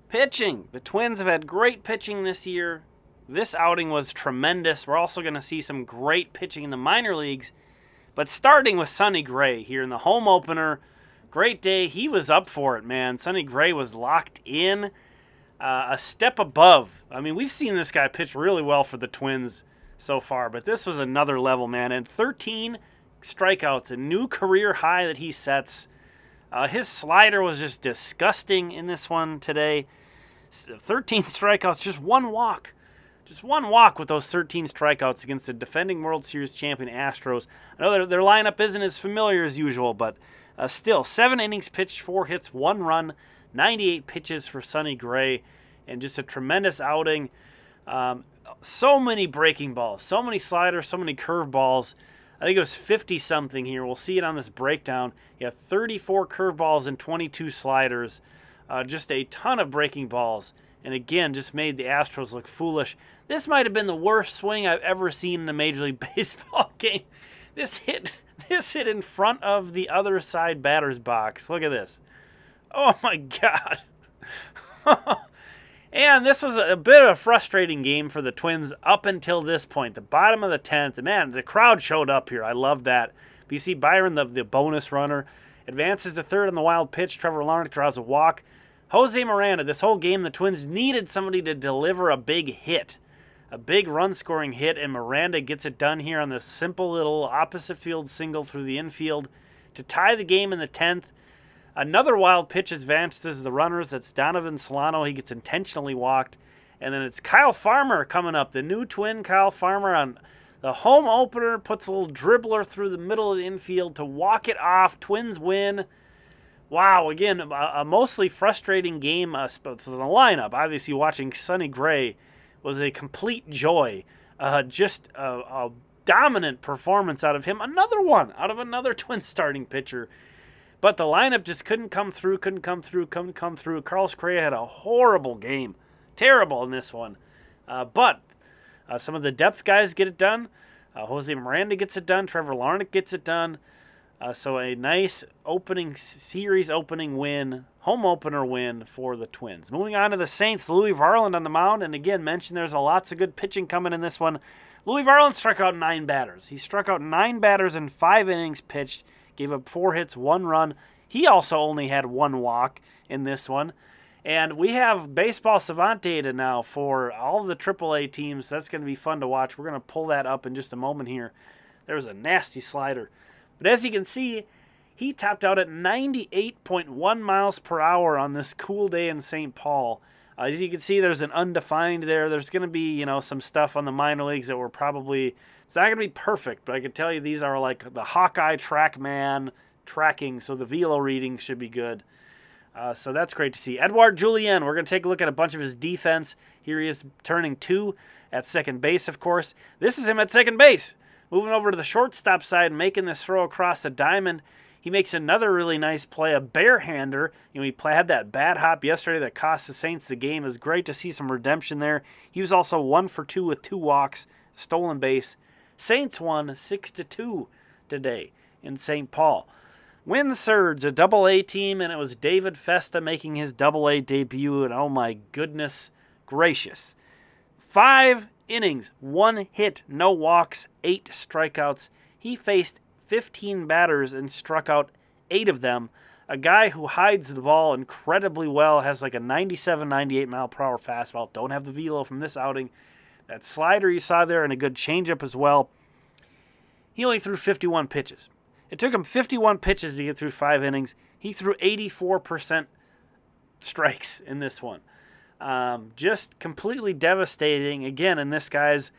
Pitching. The Twins have had great pitching this year. This outing was tremendous. We're also going to see some great pitching in the minor leagues. But starting with Sonny Gray here in the home opener, great day. He was up for it, man. Sonny Gray was locked in, a step above. I mean, we've seen this guy pitch really well for the Twins so far, but this was another level, man. And 13 strikeouts, a new career high that he sets. His slider was just disgusting in this one today. 13 strikeouts, just one walk. Just one walk with those 13 strikeouts against the defending World Series champion Astros. I know their lineup isn't as familiar as usual, but still, 7 innings pitched, 4 hits, 1 run, 98 pitches for Sonny Gray, and just a tremendous outing. So many breaking balls, so many sliders, so many curveballs. I think it was 50-something here. We'll see it on this breakdown. You have 34 curveballs and 22 sliders. Just a ton of breaking balls. And again, just made the Astros look foolish. This might have been the worst swing I've ever seen in a Major League Baseball game. This hit in front of the other side batter's box. Look at this. Oh my God. And this was a bit of a frustrating game for the Twins up until this point. The bottom of the 10th. Man, the crowd showed up here. I love that. But you see Byron, the bonus runner, advances to third on the wild pitch. Trevor Larnach draws a walk. Jose Miranda, this whole game, the Twins needed somebody to deliver a big hit. A big run-scoring hit, and Miranda gets it done here on this simple little opposite field single through the infield to tie the game in the 10th. Another wild pitch advances the runners. That's Donovan Solano. He gets intentionally walked. And then it's Kyle Farmer coming up. The new Twin, Kyle Farmer, on the home opener, puts a little dribbler through the middle of the infield to walk it off. Twins win. Wow, again, a mostly frustrating game for the lineup. Obviously, watching Sonny Gray was a complete joy. Just a dominant performance out of him. Another one out of another Twins starting pitcher. But the lineup just couldn't come through. Carlos Correa had a horrible game. Terrible in this one. But some of the depth guys get it done. Jose Miranda gets it done. Trevor Larnach gets it done. So a nice series opening win, home opener win for the Twins. Moving on to the Saints, Louie Varland on the mound. And again, mentioned there's lots of good pitching coming in this one. Louie Varland struck out 9 batters. He struck out 9 batters in 5 innings pitched, gave up 4 hits, 1 run. He also only had 1 walk in this one. And we have baseball savant data now for all of the AAA teams. That's going to be fun to watch. We're going to pull that up in just a moment here. There was a nasty slider. But as you can see, he topped out at 98.1 miles per hour on this cool day in St. Paul. As you can see, there's an undefined there. There's going to be, some stuff on the minor leagues that it's not going to be perfect, but I can tell you these are like the Hawkeye TrackMan tracking, so the velo readings should be good. So that's great to see. Edouard Julien, we're going to take a look at a bunch of his defense. Here he is turning 2 at second base, of course. This is him at second base. Moving over to the shortstop side and making this throw across the diamond. He makes another really nice play, a barehander. He had that bad hop yesterday that cost the Saints the game. It was great to see some redemption there. He was also 1 for 2 with 2 walks, stolen base. Saints won 6-2 today in St. Paul. Win the Surge, a Double-A team, and it was David Festa making his Double-A debut, and oh my goodness gracious. 5 innings, 1 hit, no walks, 8 strikeouts. He faced 15 batters and struck out 8 of them. A guy who hides the ball incredibly well, has like a 97, 98 mile per hour fastball. Don't have the velo from this outing. That slider you saw there and a good changeup as well. He only threw 51 pitches. It took him 51 pitches to get through 5 innings. He threw 84% strikes in this one. Just completely devastating, again, in this guy's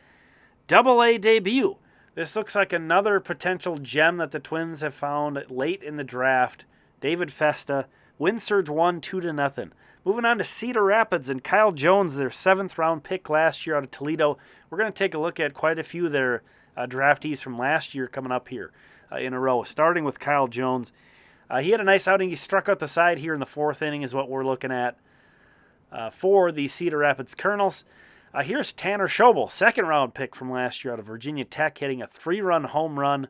Double-A debut. This looks like another potential gem that the Twins have found late in the draft. David Festa, win Surge 1, 2-0. Moving on to Cedar Rapids and Kyle Jones, their 7th-round pick last year out of Toledo. We're going to take a look at quite a few of their draftees from last year coming up here in a row, starting with Kyle Jones. He had a nice outing. He struck out the side here in the 4th inning is what we're looking at for the Cedar Rapids Colonels. Here's Tanner Schobel, 2nd-round pick from last year out of Virginia Tech, hitting a 3-run home run.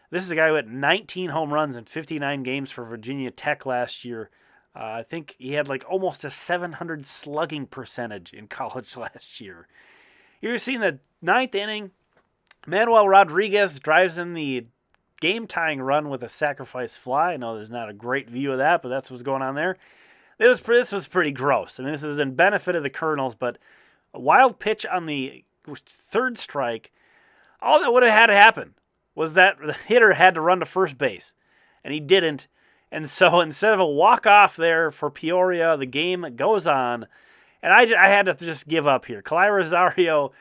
This is a guy who had 19 home runs in 59 games for Virginia Tech last year. I think he had like almost a 700 slugging percentage in college last year. You're seeing the ninth inning. Manuel Rodriguez drives in the game-tying run with a sacrifice fly. I know there's not a great view of that, but that's what's going on there. This was pretty gross. I mean, this is in benefit of the Colonels, but a wild pitch on the third strike, all that would have had to happen was that the hitter had to run to first base, and he didn't. And so instead of a walk-off there for Peoria, the game goes on, and I had to just give up here. Kalai Rosario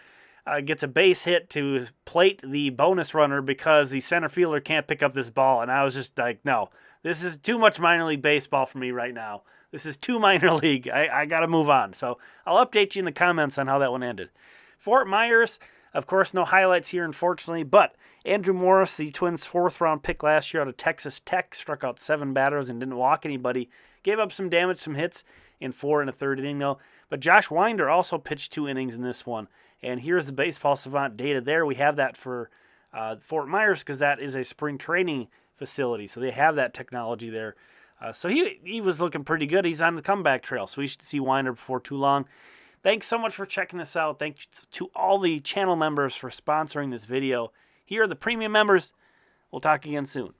gets a base hit to plate the bonus runner because the center fielder can't pick up this ball, and I was just like, no, this is too much minor league baseball for me right now. This is too minor league. I got to move on. So I'll update you in the comments on how that one ended. Fort Myers, of course, no highlights here, unfortunately, but Andrew Morris, the Twins' fourth-round pick last year out of Texas Tech, struck out 7 batters and didn't walk anybody. Gave up some damage, some hits in 4 1/3 inning, though. But Josh Winder also pitched 2 innings in this one. And here's the Baseball Savant data there. We have that for Fort Myers because that is a spring training facility, so they have that technology there. So he was looking pretty good. He's on the comeback trail, so we should see Winder before too long. Thanks so much for checking this out. Thanks to all the channel members for sponsoring this video. Here are the premium members. We'll talk again soon.